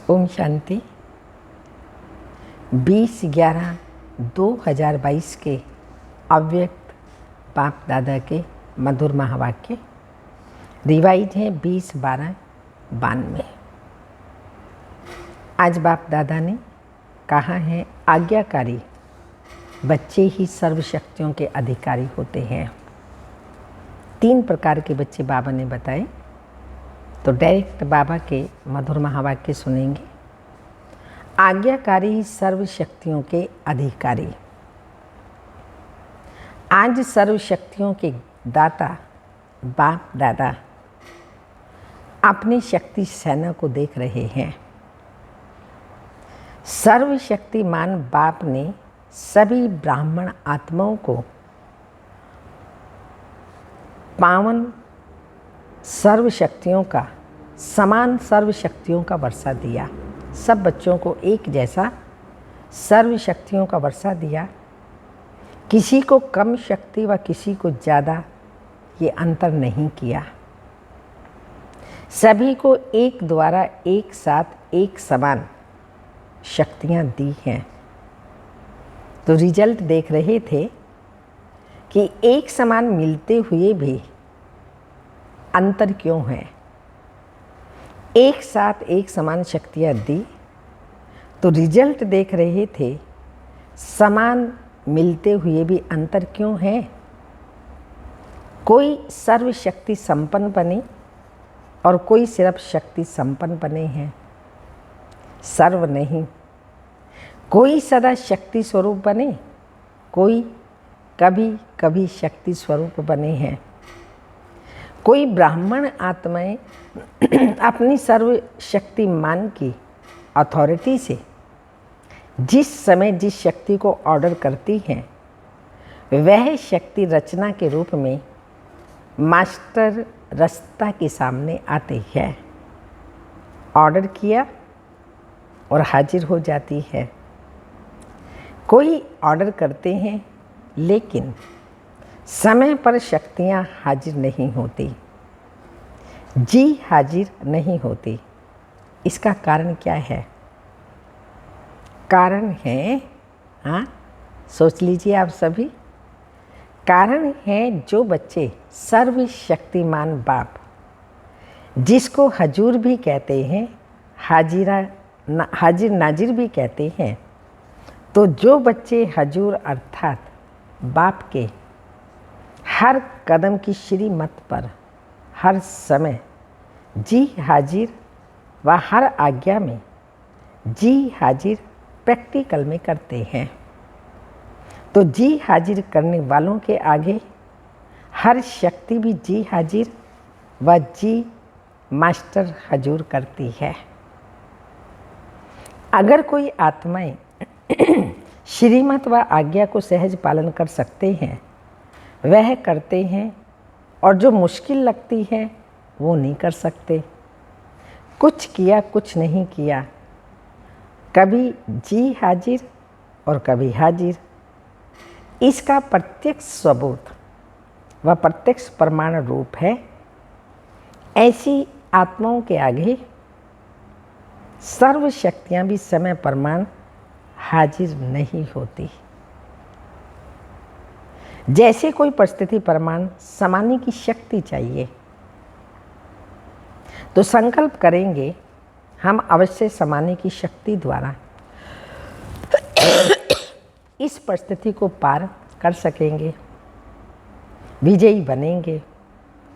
ओम शांति। 20/11/2022 के अव्यक्त बाप दादा के मधुर महावाक्य रिवाइज है 20/12/92। आज बाप दादा ने कहा है आज्ञाकारी बच्चे ही सर्वशक्तियों के अधिकारी होते हैं। 3 प्रकार के बच्चे बाबा ने बताए, तो डायरेक्ट बाबा के मधुर महावाक्य सुनेंगे। आज्ञाकारी सर्व शक्तियों के अधिकारी। आज सर्व शक्तियों के दाता बाप दादा अपनी शक्ति सेना को देख रहे हैं। सर्वशक्तिमान बाप ने सभी ब्राह्मण आत्माओं को पावन सर्व शक्तियों का समान सर्व शक्तियों का वर्षा दिया। सब बच्चों को एक जैसा सर्व शक्तियों का वर्षा दिया। किसी को कम शक्ति व किसी को ज़्यादा ये अंतर नहीं किया। सभी को एक द्वारा एक साथ एक समान शक्तियाँ दी हैं। तो रिजल्ट देख रहे थे कि एक समान मिलते हुए भी अंतर क्यों है। एक साथ एक समान शक्तियाँ दी तो रिजल्ट देख रहे थे समान मिलते हुए भी अंतर क्यों है। कोई सर्वशक्ति संपन्न बने और कोई सिर्फ शक्ति संपन्न बने हैं, सर्व नहीं। कोई सदा शक्ति स्वरूप बने, कोई कभी कभी शक्ति स्वरूप बने हैं। कोई ब्राह्मण आत्माएं अपनी सर्वशक्तिमान की अथॉरिटी से जिस समय जिस शक्ति को ऑर्डर करती हैं, वह शक्ति रचना के रूप में मास्टर रास्ता के सामने आती है। ऑर्डर किया और हाजिर हो जाती है। कोई ऑर्डर करते हैं लेकिन समय पर शक्तियाँ हाजिर नहीं होती, जी हाजिर नहीं होती। इसका कारण क्या है? कारण है, हाँ सोच लीजिए आप सभी। कारण है जो बच्चे सर्वशक्तिमान बाप जिसको हजूर भी कहते हैं, हाजिर नाजिर भी कहते हैं, तो जो बच्चे हजूर अर्थात बाप के हर कदम की श्रीमत पर हर समय जी हाजिर व हर आज्ञा में जी हाजिर प्रैक्टिकल में करते हैं, तो जी हाजिर करने वालों के आगे हर शक्ति भी जी हाजिर व जी मास्टर हजूर करती है। अगर कोई आत्माएं श्रीमत व आज्ञा को सहज पालन कर सकते हैं, वह करते हैं, और जो मुश्किल लगती है वो नहीं कर सकते। कुछ किया कुछ नहीं किया, कभी जी हाजिर और कभी हाजिर। इसका प्रत्यक्ष सबूत व प्रत्यक्ष प्रमाण रूप है। ऐसी आत्माओं के आगे सर्व शक्तियाँ भी समय प्रमाण हाजिर नहीं होती। जैसे कोई परिस्थिति प्रमाण समाने की शक्ति चाहिए, तो संकल्प करेंगे हम अवश्य समाने की शक्ति द्वारा इस परिस्थिति को पार कर सकेंगे, विजयी बनेंगे।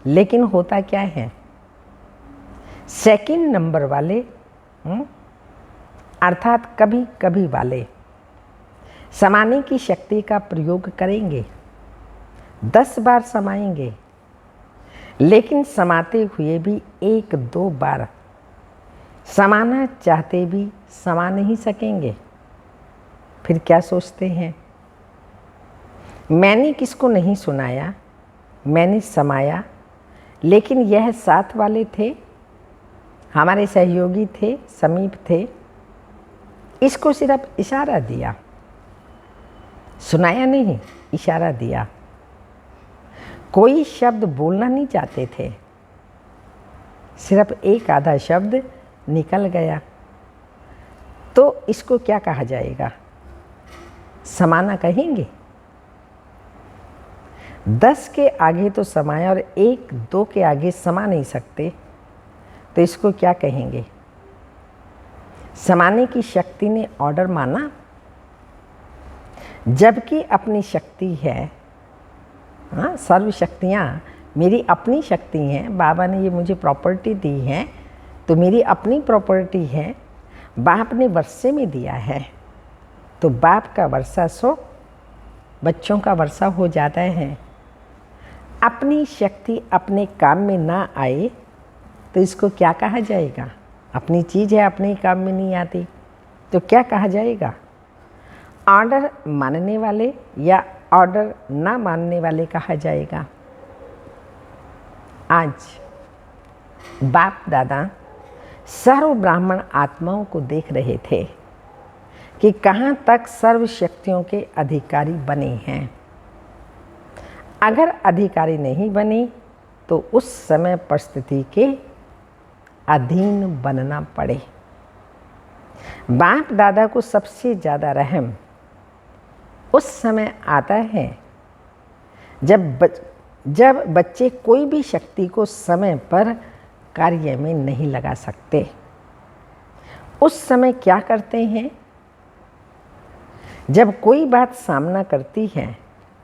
लेकिन होता क्या है, सेकंड नंबर वाले अर्थात कभी कभी वाले समाने की शक्ति का प्रयोग करेंगे, 10 बार समाएंगे, लेकिन समाते हुए भी 1-2 बार समाना चाहते भी समा नहीं सकेंगे। फिर क्या सोचते हैं, मैंने किसको नहीं सुनाया, मैंने समाया, लेकिन यह साथ वाले थे, हमारे सहयोगी थे, समीप थे, इसको सिर्फ इशारा दिया, सुनाया नहीं, इशारा दिया। कोई शब्द बोलना नहीं चाहते थे, सिर्फ एक आधा शब्द निकल गया, तो इसको क्या कहा जाएगा? समाना कहेंगे? 10 के आगे तो समाया और 1, 2 के आगे समा नहीं सकते, तो इसको क्या कहेंगे? समाने की शक्ति ने ऑर्डर माना, जबकि अपनी शक्ति है। हाँ, सर्व शक्तियाँ मेरी अपनी शक्ति हैं। बाबा ने ये मुझे प्रॉपर्टी दी है तो मेरी अपनी प्रॉपर्टी है। बाप ने वर्षे में दिया है तो बाप का वर्षा सो बच्चों का वर्षा हो जाता है। अपनी शक्ति अपने काम में ना आए तो इसको क्या कहा जाएगा? अपनी चीज़ है, अपने काम में नहीं आती तो क्या कहा जाएगा? ऑर्डर मानने वाले या ऑर्डर ना मानने वाले कहा जाएगा। आज बाप दादा सर्व ब्राह्मण आत्माओं को देख रहे थे कि कहाँ तक सर्व शक्तियों के अधिकारी बने हैं। अगर अधिकारी नहीं बने तो उस समय परिस्थिति के अधीन बनना पड़े। बाप दादा को सबसे ज़्यादा रहम उस समय आता है जब बच्चे कोई भी शक्ति को समय पर कार्य में नहीं लगा सकते। उस समय क्या करते हैं? जब कोई बात सामना करती है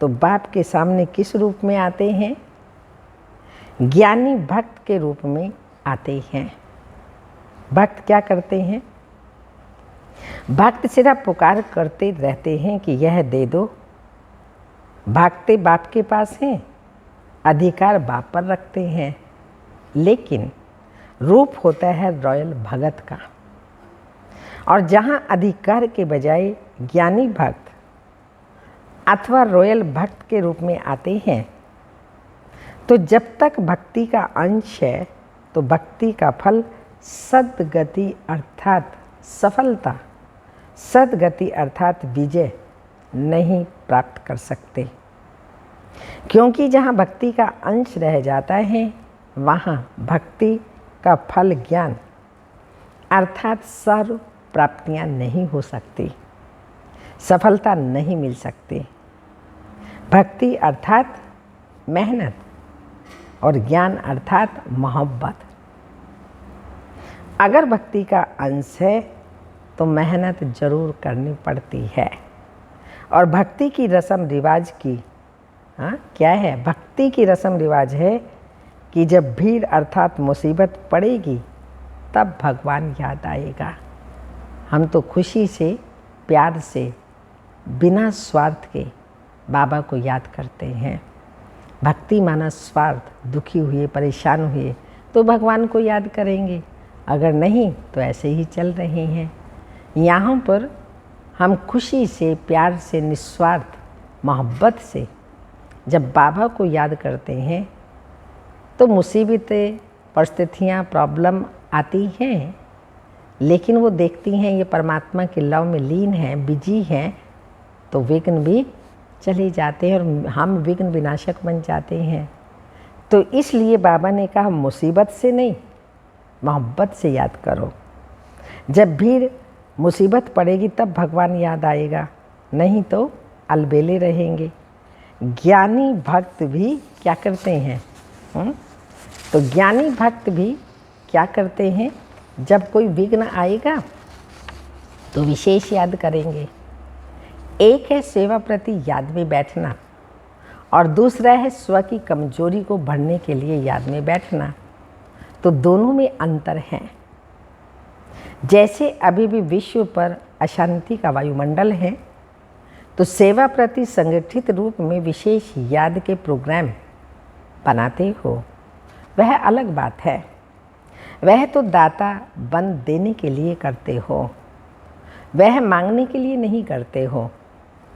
तो बाप के सामने किस रूप में आते हैं? ज्ञानी भक्त के रूप में आते हैं। भक्त क्या करते हैं? भक्त सिर्फ पुकार करते रहते हैं कि यह दे दो। भागते बाप के पास हैं, अधिकार बाप पर रखते हैं, लेकिन रूप होता है रॉयल भगत का। और जहाँ अधिकार के बजाय ज्ञानी भक्त अथवा रॉयल भक्त के रूप में आते हैं तो जब तक भक्ति का अंश है तो भक्ति का फल सद्गति अर्थात सफलता, सद्गति अर्थात विजय नहीं प्राप्त कर सकते। क्योंकि जहाँ भक्ति का अंश रह जाता है वहाँ भक्ति का फल ज्ञान अर्थात सर्व प्राप्तियाँ नहीं हो सकती, सफलता नहीं मिल सकती। भक्ति अर्थात मेहनत और ज्ञान अर्थात मोहब्बत। अगर भक्ति का अंश है तो मेहनत जरूर करनी पड़ती है। और भक्ति की रस्म रिवाज की क्या है? भक्ति की रस्म रिवाज है कि जब भीड़ अर्थात मुसीबत पड़ेगी तब भगवान याद आएगा। हम तो खुशी से, प्यार से, बिना स्वार्थ के बाबा को याद करते हैं। भक्ति माना स्वार्थ, दुखी हुए, परेशान हुए तो भगवान को याद करेंगे, अगर नहीं तो ऐसे ही चल रहे हैं। यहाँ पर हम खुशी से, प्यार से, निस्वार्थ मोहब्बत से जब बाबा को याद करते हैं तो मुसीबतें, परिस्थितियाँ, प्रॉब्लम आती हैं, लेकिन वो देखती हैं ये परमात्मा के लव में लीन हैं, बिजी हैं, तो विघ्न भी चले जाते हैं और हम विघ्न विनाशक बन जाते हैं। तो इसलिए बाबा ने कहा मुसीबत से नहीं, मोहब्बत से याद करो। जब भी मुसीबत पड़ेगी तब भगवान याद आएगा, नहीं तो अलबेले रहेंगे। ज्ञानी भक्त भी क्या करते हैं? तो ज्ञानी भक्त भी क्या करते हैं? जब कोई विघ्न आएगा तो विशेष याद करेंगे। एक है सेवा प्रति याद में बैठना और दूसरा है स्व की कमजोरी को भरने के लिए याद में बैठना। तो दोनों में अंतर है। जैसे अभी भी विश्व पर अशांति का वायुमंडल है तो सेवा प्रति संगठित रूप में विशेष याद के प्रोग्राम बनाते हो, वह अलग बात है। वह तो दाता बन देने के लिए करते हो, वह मांगने के लिए नहीं करते हो,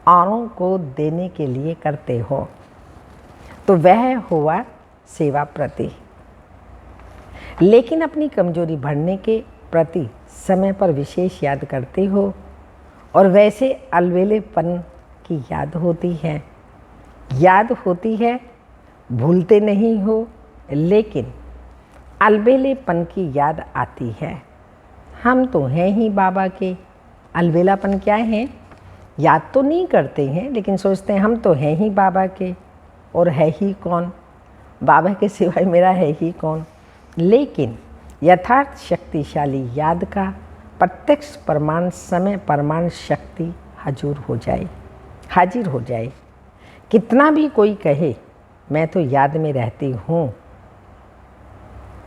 औरों को देने के लिए करते हो। तो वह हुआ सेवा प्रति। लेकिन अपनी कमजोरी भरने के प्रति समय पर विशेष याद करते हो और वैसे अलवेलेपन की याद होती है। याद होती है, भूलते नहीं हो, लेकिन अलबेलेपन की याद आती है। हम तो हैं ही बाबा के, अलबेलापन क्या है? याद तो नहीं करते हैं लेकिन सोचते हैं हम तो हैं ही बाबा के, और है ही कौन, बाबा के सिवाय मेरा है ही कौन। लेकिन यथार्थ शक्तिशाली याद का प्रत्यक्ष प्रमाण समय प्रमाण शक्ति हाजिर हो जाए। कितना भी कोई कहे मैं तो याद में रहती हूँ,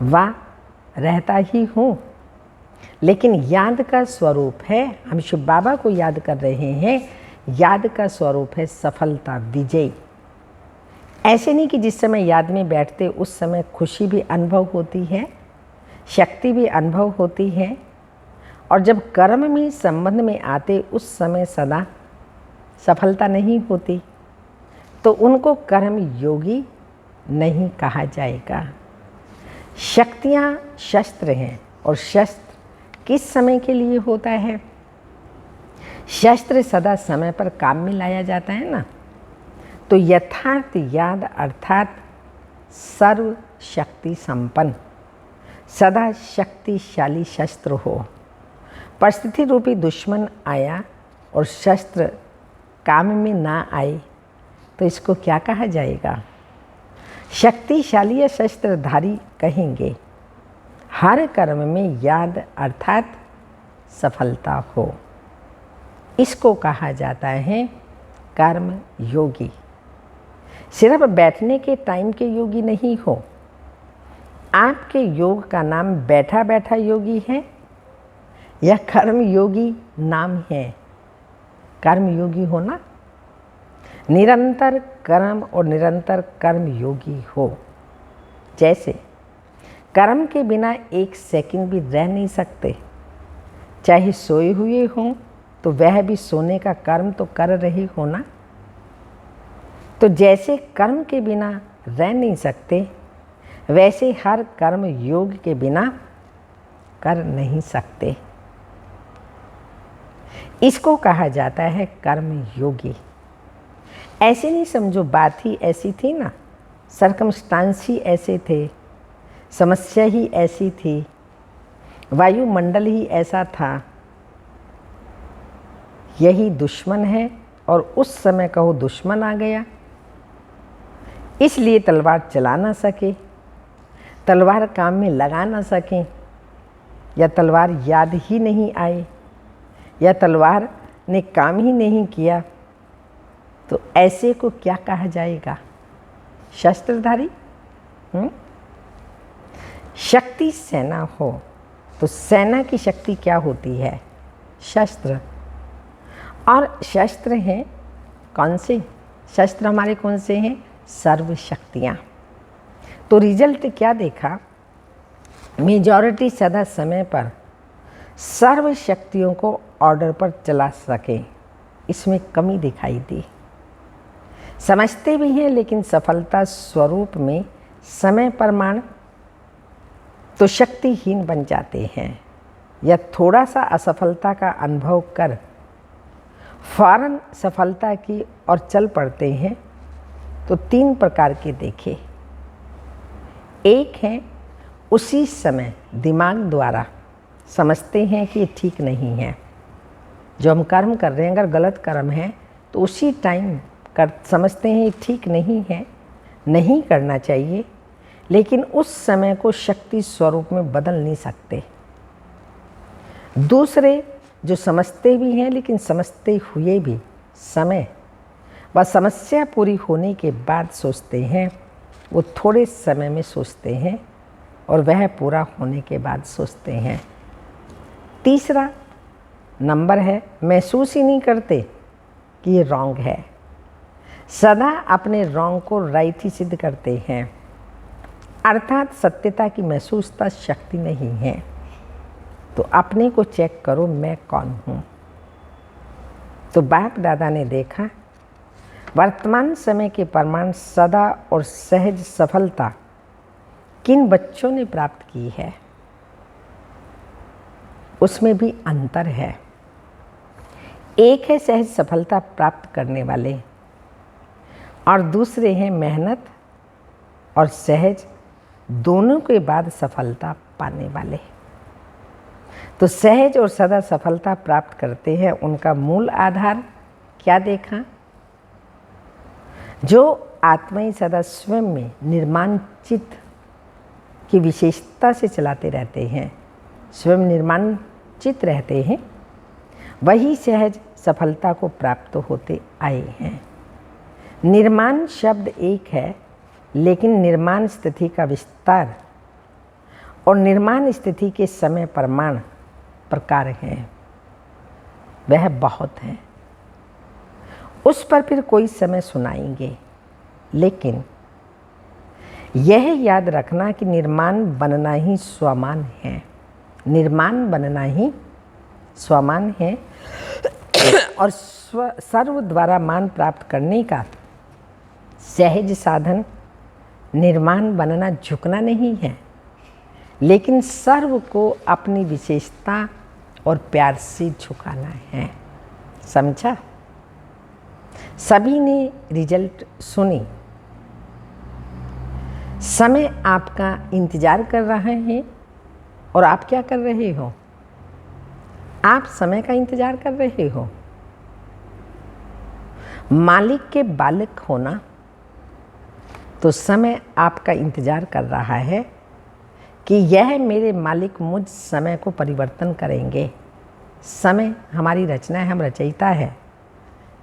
वाह रहता ही हूँ, लेकिन याद का स्वरूप है, हम शिव बाबा को याद कर रहे हैं, याद का स्वरूप है सफलता, विजय। ऐसे नहीं कि जिस समय याद में बैठते उस समय खुशी भी अनुभव होती है, शक्ति भी अनुभव होती है, और जब कर्म में संबंध में आते उस समय सदा सफलता नहीं होती, तो उनको कर्म योगी नहीं कहा जाएगा। शक्तियाँ शस्त्र हैं, और शस्त्र किस समय के लिए होता है? शस्त्र सदा समय पर काम में लाया जाता है ना। तो यथार्थ याद अर्थात सर्व शक्ति संपन्न सदा शक्तिशाली शस्त्र हो। परिस्थिति रूपी दुश्मन आया और शस्त्र काम में ना आए तो इसको क्या कहा जाएगा? शक्तिशाली या शस्त्रधारी कहेंगे। हर कर्म में याद अर्थात सफलता हो, इसको कहा जाता है कर्म योगी। सिर्फ बैठने के टाइम के योगी नहीं हो। आपके योग का नाम बैठा बैठा योगी है या कर्म योगी नाम है? कर्म योगी हो ना, निरंतर कर्म और निरंतर कर्म योगी हो। जैसे कर्म के बिना एक सेकंड भी रह नहीं सकते, चाहे सोए हुए हों तो वह भी सोने का कर्म तो कर रहे हो ना। तो जैसे कर्म के बिना रह नहीं सकते, वैसे हर कर्म योग के बिना कर नहीं सकते। इसको कहा जाता है कर्म योगी। ऐसे नहीं समझो बात ही ऐसी थी ना, सर्कमस्टांस ही ऐसे थे, समस्या ही ऐसी थी, वायुमंडल ही ऐसा था, यही दुश्मन है और उस समय कहो दुश्मन आ गया, इसलिए तलवार चला ना सके, तलवार काम में लगा ना सकें, या तलवार याद ही नहीं आए, या tलवार ने काम ही नहीं किया, तो ऐसे को क्या कहा जाएगा? शस्त्रधारी। शक्ति सेना हो तो सेना की शक्ति क्या होती है? शस्त्र। और शस्त्र हैं कौन से? शस्त्र हमारे कौन से हैं? सर्व शक्तियाँ। तो रिजल्ट क्या देखा? मेजॉरिटी सदा समय पर सर्व शक्तियों को ऑर्डर पर चला सके, इसमें कमी दिखाई दी। समझते भी हैं लेकिन सफलता स्वरूप में समय प्रमाण तो शक्तिहीन बन जाते हैं, या थोड़ा सा असफलता का अनुभव कर फौरन सफलता की और चल पड़ते हैं। तो 3 प्रकार के देखे। एक है उसी समय दिमाग द्वारा समझते हैं कि ये ठीक नहीं है, जो हम कर्म कर रहे हैं अगर गलत कर्म है तो उसी टाइम समझते हैं ये ठीक नहीं है, नहीं करना चाहिए, लेकिन उस समय को शक्ति स्वरूप में बदल नहीं सकते। दूसरे जो समझते भी हैं लेकिन समझते हुए भी समय व समस्या पूरी होने के बाद सोचते हैं, वो थोड़े समय में सोचते हैं और वह पूरा होने के बाद सोचते हैं। तीसरा नंबर है महसूस ही नहीं करते कि ये रॉन्ग है, सदा अपने रॉन्ग को राइट ही सिद्ध करते हैं, अर्थात सत्यता की महसूसता शक्ति नहीं है। तो अपने को चेक करो, मैं कौन हूँ। तो बाप दादा ने देखा वर्तमान समय के प्रमाण सदा और सहज सफलता किन बच्चों ने प्राप्त की है, उसमें भी अंतर है। एक है सहज सफलता प्राप्त करने वाले और दूसरे हैं मेहनत और सहज दोनों के बाद सफलता पाने वाले। तो सहज और सदा सफलता प्राप्त करते हैं, उनका मूल आधार क्या देखा? जो आत्मा ही सदा स्वयं में निर्माण चित्त की विशेषता से चलाते रहते हैं, स्वयं निर्माण चित्त रहते हैं, वही सहज सफलता को प्राप्त होते आए हैं। निर्माण शब्द एक है, लेकिन निर्माण स्थिति का विस्तार और निर्माण स्थिति के समय प्रमाण प्रकार हैं, वह बहुत है। उस पर फिर कोई समय सुनाएंगे, लेकिन यह याद रखना कि निर्माण बनना ही स्वमान है, निर्माण बनना ही स्वमान है और सर्व द्वारा मान प्राप्त करने का सहज साधन निर्माण बनना झुकना नहीं है, लेकिन सर्व को अपनी विशेषता और प्यार से झुकाना है। समझा? सभी ने रिजल्ट सुनी। समय आपका इंतजार कर रहा है और आप क्या कर रहे हो? आप समय का इंतजार कर रहे हो। मालिक के बालक होना तो समय आपका इंतजार कर रहा है कि यह मेरे मालिक मुझ समय को परिवर्तन करेंगे। समय हमारी रचना है, हम रचयिता है,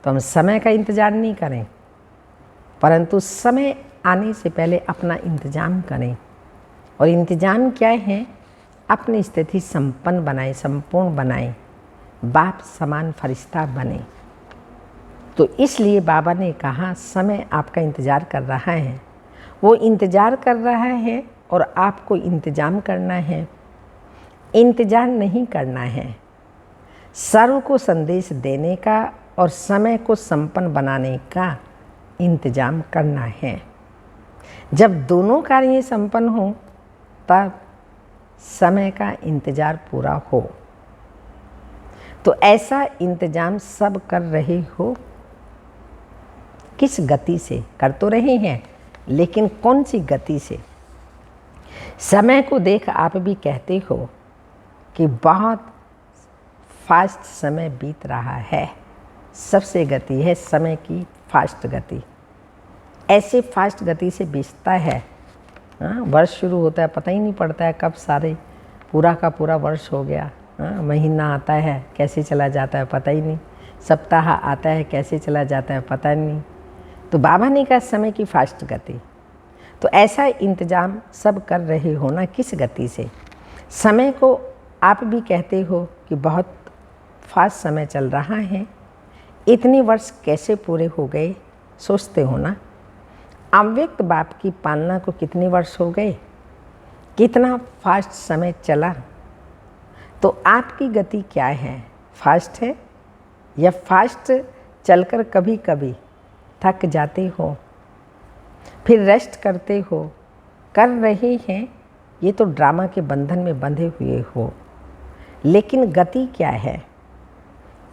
तो हम समय का इंतजार नहीं करें, परंतु समय आने से पहले अपना इंतजाम करें। और इंतजाम क्या है? अपनी स्थिति संपन्न बनाए, संपूर्ण बनाए, बाप समान फरिश्ता बने। तो इसलिए बाबा ने कहा समय आपका इंतज़ार कर रहा है। वो इंतज़ार कर रहा है और आपको इंतजाम करना है, इंतजार नहीं करना है। सर्व को संदेश देने का और समय को संपन्न बनाने का इंतजाम करना है। जब दोनों कार्य संपन्न हो तब समय का इंतजार पूरा हो। तो ऐसा इंतजाम सब कर रहे हो। किस गति से कर तो रहे हैं, लेकिन कौन सी गति से? समय को देख आप भी कहते हो कि बहुत फास्ट समय बीत रहा है। सबसे गति है समय की फास्ट गति। ऐसे फास्ट गति से बीतता है। वर्ष शुरू होता है, पता ही नहीं पड़ता है कब सारे पूरा का पूरा वर्ष हो गया। महीना आता है कैसे चला जाता है पता ही नहीं, सप्ताह आता है कैसे चला जाता है पता नहीं। तो बाबा ने कहा समय की फास्ट गति। तो ऐसा इंतजाम सब कर रहे हो ना, किस गति से? समय को आप भी कहते हो कि बहुत फास्ट समय चल रहा है, इतने वर्ष कैसे पूरे हो गए, सोचते हो ना। अव्यक्त बाप की पालना को कितने वर्ष हो गए, कितना फास्ट समय चला। तो आपकी गति क्या है? फास्ट है या फास्ट चलकर कभी कभी थक जाते हो, फिर रेस्ट करते हो, कर रहे हैं, ये तो ड्रामा के बंधन में बंधे हुए हो। लेकिन गति क्या है,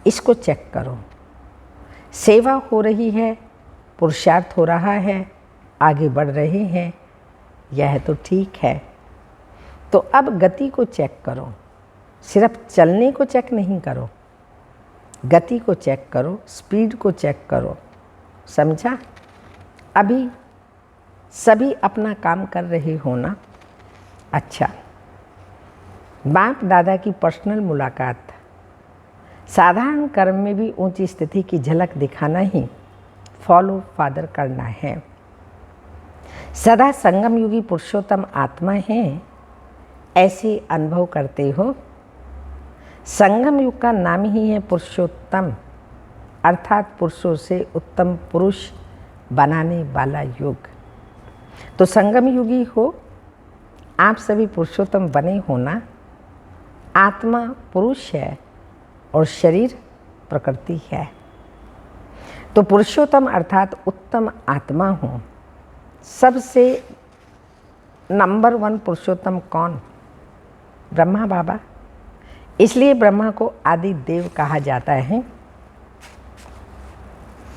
इसको चेक करो। सेवा हो रही है, पुरुषार्थ हो रहा है, आगे बढ़ रहे हैं, यह तो ठीक है। तो अब गति को चेक करो, सिर्फ चलने को चेक नहीं करो, गति को चेक करो, स्पीड को चेक करो। समझा? अभी सभी अपना काम कर रहे हो ना। अच्छा, बाप दादा की पर्सनल मुलाकात, साधारण कर्म में भी ऊंची स्थिति की झलक दिखाना ही फॉलो फादर करना है। सदा संगम युगी पुरुषोत्तम आत्मा है, ऐसे अनुभव करते हो। संगम युग का नाम ही है पुरुषोत्तम, अर्थात पुरुषों से उत्तम पुरुष बनाने वाला युग। तो संगम युगी हो, आप सभी पुरुषोत्तम बने हो ना। आत्मा पुरुष है और शरीर प्रकृति है। तो पुरुषोत्तम अर्थात उत्तम आत्मा हो। सबसे नंबर 1 पुरुषोत्तम कौन? ब्रह्मा बाबा। इसलिए ब्रह्मा को आदि देव कहा जाता है।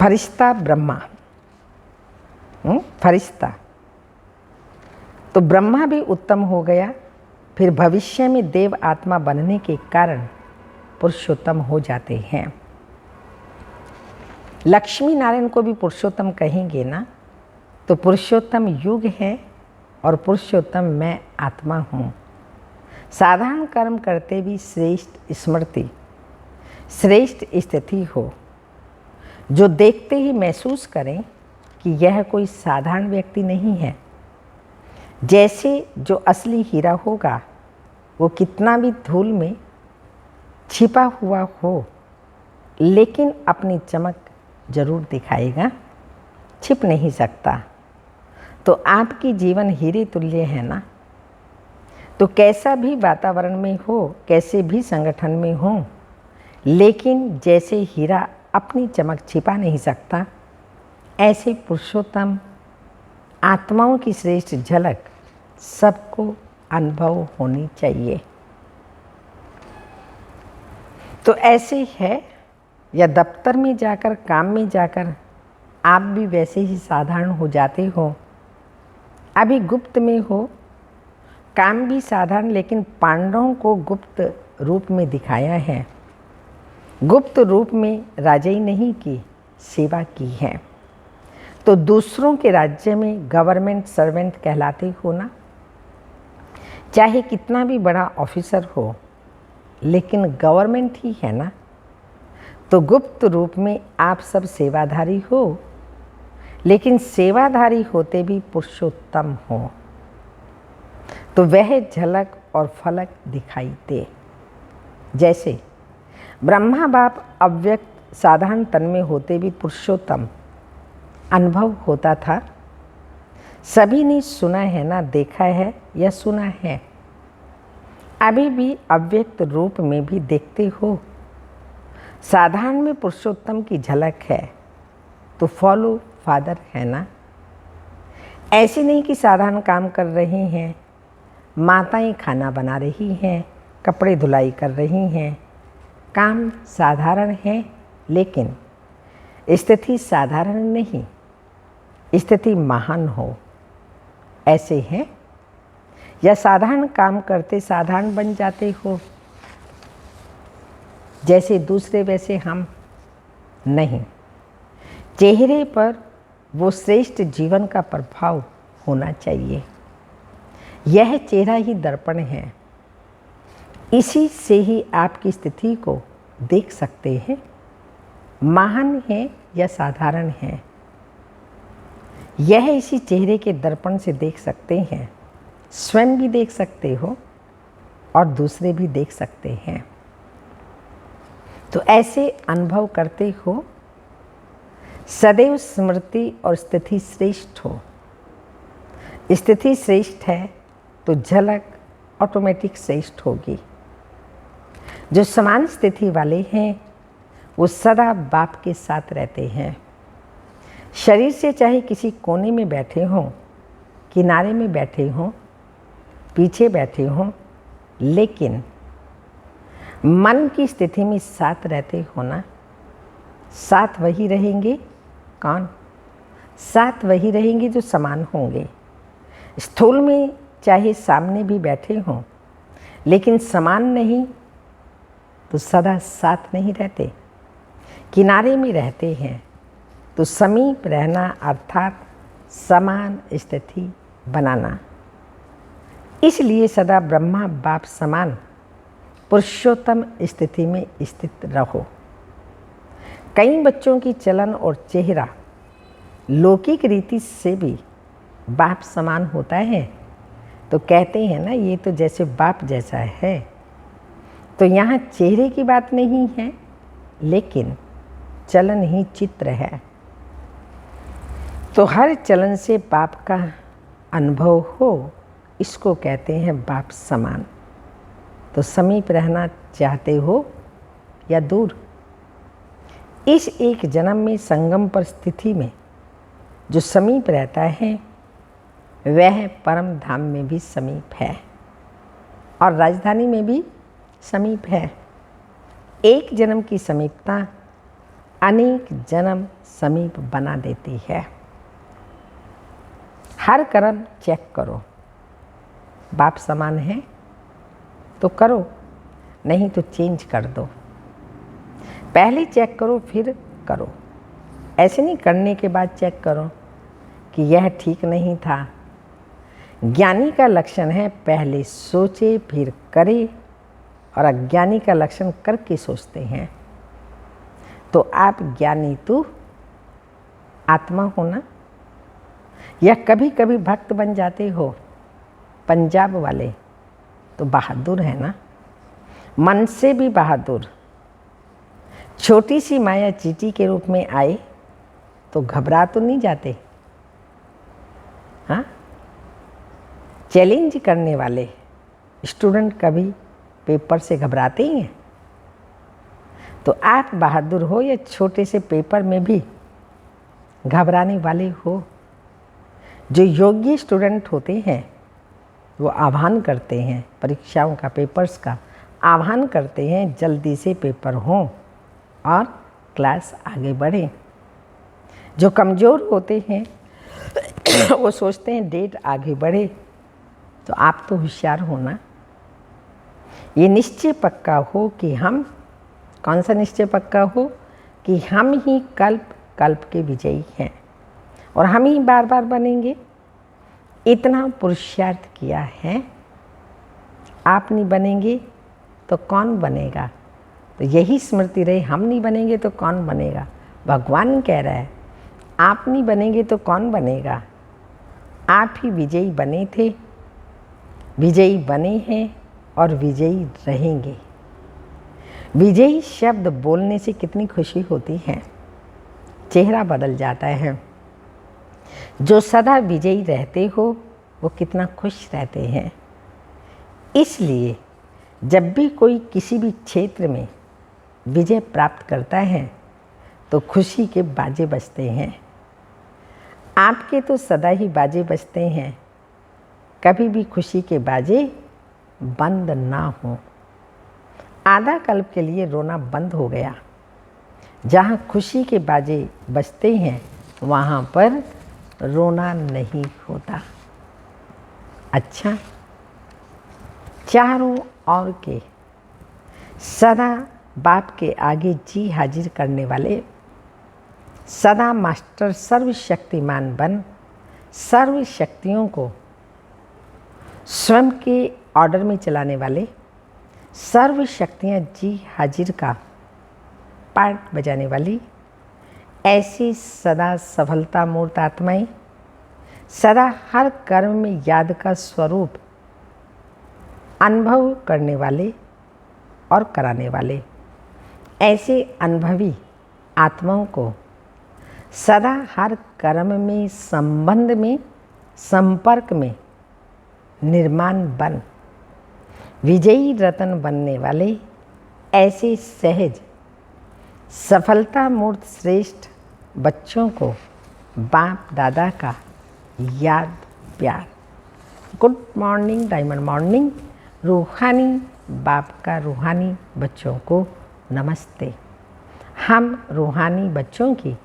फरिश्ता ब्रह्मा, फरिश्ता। तो ब्रह्मा भी उत्तम हो गया फिर भविष्य में देव आत्मा बनने के कारण पुरुषोत्तम हो जाते हैं। लक्ष्मी नारायण को भी पुरुषोत्तम कहेंगे ना, तो पुरुषोत्तम युग है और पुरुषोत्तम मैं आत्मा हूँ। साधारण कर्म करते भी श्रेष्ठ स्मृति, श्रेष्ठ स्थिति हो, जो देखते ही महसूस करें कि यह कोई साधारण व्यक्ति नहीं है। जैसे जो असली हीरा होगा वो कितना भी धूल में छिपा हुआ हो, लेकिन अपनी चमक जरूर दिखाएगा, छिप नहीं सकता। तो आपकी जीवन हीरे तुल्य है ना। तो कैसा भी वातावरण में हो, कैसे भी संगठन में हो, लेकिन जैसे हीरा अपनी चमक छिपा नहीं सकता, ऐसे पुरुषोत्तम आत्माओं की श्रेष्ठ झलक सबको अनुभव होनी चाहिए। तो ऐसे है, या दफ्तर में जाकर, काम में जाकर आप भी वैसे ही साधारण हो जाते हो। अभी गुप्त में हो, काम भी साधारण, लेकिन पांडवों को गुप्त रूप में दिखाया है। गुप्त रूप में राजाई नहीं की, सेवा की है। तो दूसरों के राज्य में गवर्नमेंट सर्वेंट कहलाते हो ना। चाहे कितना भी बड़ा ऑफिसर हो, लेकिन गवर्नमेंट ही है ना। तो गुप्त रूप में आप सब सेवाधारी हो, लेकिन सेवाधारी होते भी पुरुषोत्तम हो। तो वह झलक और फलक दिखाई दे। जैसे ब्रह्मा बाप अव्यक्त साधारण तन में होते भी पुरुषोत्तम अनुभव होता था। सभी ने सुना है ना, देखा है या सुना है। अभी भी अव्यक्त रूप में भी देखते हो। साधारण में पुरुषोत्तम की झलक है, तो फॉलो फादर है ना। ऐसे नहीं कि साधारण काम कर रही हैं, माताएं खाना बना रही हैं, कपड़े धुलाई कर रही हैं, काम साधारण है, लेकिन स्थिति साधारण नहीं, स्थिति महान हो। ऐसे हैं, या साधारण काम करते साधारण बन जाते हो, जैसे दूसरे वैसे हम नहीं। चेहरे पर वो श्रेष्ठ जीवन का प्रभाव होना चाहिए। यह चेहरा ही दर्पण है, इसी से ही आपकी स्थिति को देख सकते हैं, महान है या साधारण है। यह इसी चेहरे के दर्पण से देख सकते हैं। स्वयं भी देख सकते हो और दूसरे भी देख सकते हैं। तो ऐसे अनुभव करते हो, सदैव स्मृति और स्थिति श्रेष्ठ हो। स्थिति श्रेष्ठ है तो झलक ऑटोमेटिक श्रेष्ठ होगी। जो समान स्थिति वाले हैं वो सदा बाप के साथ रहते हैं। शरीर से चाहे किसी कोने में बैठे हों, किनारे में बैठे हों, पीछे बैठे हों, लेकिन मन की स्थिति में साथ रहते हो ना। साथ वही रहेंगे, कौन? साथ वही रहेंगे जो समान होंगे। स्थूल में चाहे सामने भी बैठे हों, लेकिन समान नहीं तो सदा साथ नहीं रहते। किनारे में रहते हैं तो समीप रहना, अर्थात समान स्थिति बनाना। इसलिए सदा ब्रह्मा बाप समान पुरुषोत्तम स्थिति में स्थित रहो। कई बच्चों की चलन और चेहरा लौकिक रीति से भी बाप समान होता है, तो कहते हैं ना ये तो जैसे बाप जैसा है। तो यहाँ चेहरे की बात नहीं है, लेकिन चलन ही चित्र है। तो हर चलन से बाप का अनुभव हो, इसको कहते हैं बाप समान। तो समीप रहना चाहते हो या दूर? इस एक जन्म में संगम पर स्थिति में जो समीप रहता है वह परम धाम में भी समीप है और राजधानी में भी समीप है। एक जन्म की समीपता अनेक जन्म समीप बना देती है। हर कर्म चेक करो, बाप समान है तो करो, नहीं तो चेंज कर दो। पहले चेक करो फिर करो। ऐसे नहीं करने के बाद चेक करो कि यह ठीक नहीं था। ज्ञानी का लक्षण है पहले सोचे फिर करे, और अज्ञानी का लक्षण करके सोचते हैं। तो आप ज्ञानी तो आत्मा हो ना, या कभी कभी भक्त बन जाते हो। पंजाब वाले तो बहादुर है ना, मन से भी बहादुर। छोटी सी माया चींटी के रूप में आए तो घबरा तो नहीं जाते? हाँ, चैलेंज करने वाले स्टूडेंट कभी पेपर से घबराते ही हैं? तो आप बहादुर हो या छोटे से पेपर में भी घबराने वाले हो? जो योग्य स्टूडेंट होते हैं वो आह्वान करते हैं, परीक्षाओं का, पेपर्स का आह्वान करते हैं, जल्दी से पेपर हों और क्लास आगे बढ़े। जो कमज़ोर होते हैं वो सोचते हैं डेट आगे बढ़े। तो आप तो होशियार हो ना। ये निश्चय पक्का हो कि हम, कौन सा निश्चय पक्का हो? कि हम ही कल्प कल्प के विजयी हैं और हम ही बार बार बनेंगे। इतना पुरुषार्थ किया है, आप नहीं बनेंगे तो कौन बनेगा? तो यही स्मृति रहे, हम नहीं बनेंगे तो कौन बनेगा? भगवान कह रहा है आप नहीं बनेंगे तो कौन बनेगा? आप ही विजयी बने थे, विजयी बने हैं और विजयी रहेंगे। विजयी शब्द बोलने से कितनी खुशी होती है, चेहरा बदल जाता है। जो सदा विजयी रहते हो वो कितना खुश रहते हैं। इसलिए जब भी कोई किसी भी क्षेत्र में विजय प्राप्त करता है तो खुशी के बाजे बजते हैं। आपके तो सदा ही बाजे बजते हैं, कभी भी खुशी के बाजे बंद ना हो। आधा कल्प के लिए रोना बंद हो गया। जहाँ खुशी के बाजे बजते हैं वहाँ पर रोना नहीं होता। अच्छा, चारों ओर के सदा बाप के आगे जी हाजिर करने वाले, सदा मास्टर सर्वशक्तिमान बन सर्व शक्तियों को स्वयं के ऑर्डर में चलाने वाले, सर्व शक्तियाँ जी हाजिर का पार्ट बजाने वाली, ऐसी सदा सफलता मूर्त आत्माएं, सदा हर कर्म में याद का स्वरूप अनुभव करने वाले और कराने वाले, ऐसे अनुभवी आत्माओं को सदा हर कर्म में, संबंध में, संपर्क में निर्माण बन विजयी रतन बनने वाले, ऐसे सहज सफलता मूर्त श्रेष्ठ बच्चों को बाप दादा का याद प्यार। Good morning, diamond morning. रूहानी बाप का रूहानी बच्चों को नमस्ते। हम रूहानी बच्चों की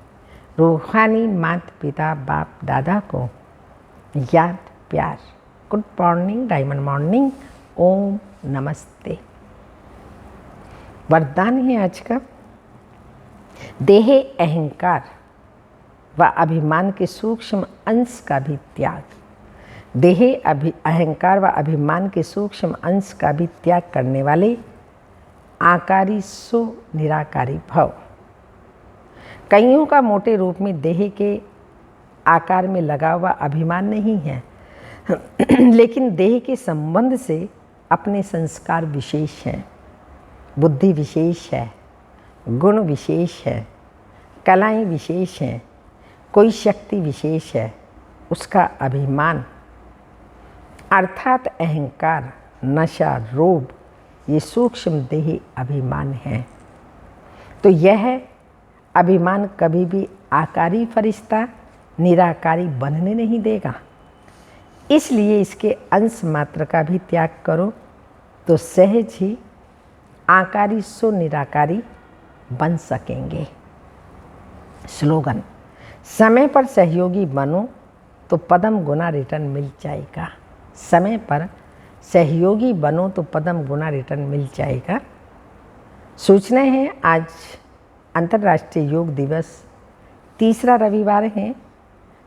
रूहानी माता पिता बाप दादा को याद प्यार। Good morning, diamond morning. ओम नमस्ते। वरदान है आज का, देह अहंकार व अभिमान के सूक्ष्म अंश का भी त्याग। देह अहंकार व अभिमान के सूक्ष्म अंश का भी त्याग करने वाले आकारी सो निराकारी भव। कईयों का मोटे रूप में देह के आकार में लगा हुआ अभिमान नहीं है लेकिन देह के संबंध से अपने संस्कार विशेष हैं, बुद्धि विशेष है, गुण विशेष है, कलाएं विशेष हैं, कोई शक्ति विशेष है, उसका अभिमान अर्थात अहंकार, नशा, रोग, ये सूक्ष्म देही अभिमान है। तो यह अभिमान कभी भी आकारी फरिश्ता निराकारी बनने नहीं देगा। इसलिए इसके अंश मात्र का भी त्याग करो तो सहज ही आकारी सो निराकारी बन सकेंगे। स्लोगन, समय पर सहयोगी बनो तो पदम गुना रिटर्न मिल जाएगा। समय पर सहयोगी बनो तो पद्म गुना रिटर्न मिल जाएगा। सूचनाएं हैं, आज अंतर्राष्ट्रीय योग दिवस, तीसरा रविवार है।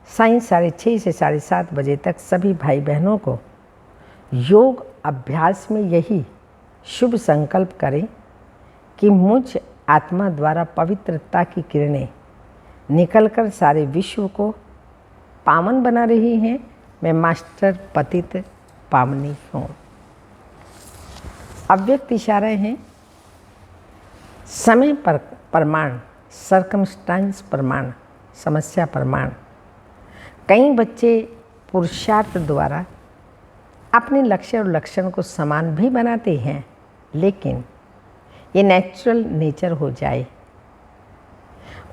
सायं 6:30 से 7:30 बजे तक सभी भाई बहनों को योग अभ्यास में यही शुभ संकल्प करें कि मुझ आत्मा द्वारा पवित्रता की किरणें निकलकर सारे विश्व को पावन बना रही हैं। मैं मास्टर पतित पावनी हूँ। अव्यक्त इशारे हैं, समय पर प्रमाण, सर्कमस्टांस प्रमाण, समस्या प्रमाण। कई बच्चे पुरुषार्थ द्वारा अपने लक्ष्य और लक्षण को समान भी बनाते हैं, लेकिन ये नेचुरल नेचर हो जाए,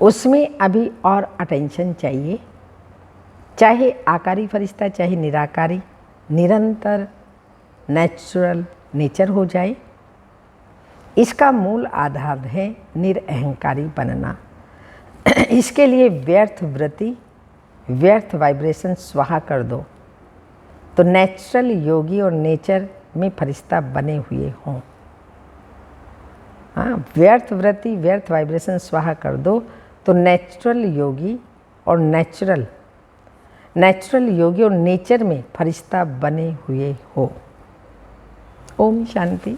उसमें अभी और अटेंशन चाहिए। चाहे आकारी फरिश्ता, चाहे निराकारी, निरंतर नेचुरल नेचर हो जाए। इसका मूल आधार है निरअहंकारी बनना। इसके लिए व्यर्थ वृत्ति, व्यर्थ वाइब्रेशन स्वाहा कर दो, तो नेचुरल योगी और नेचर में फरिश्ता बने हुए हों। हाँ, व्यर्थ वृत्ति, व्यर्थ वाइब्रेशन स्वाहा कर दो, तो नेचुरल योगी और नेचुरल योगी और नेचर में फरिश्ता बने हुए हो। ओम शांति।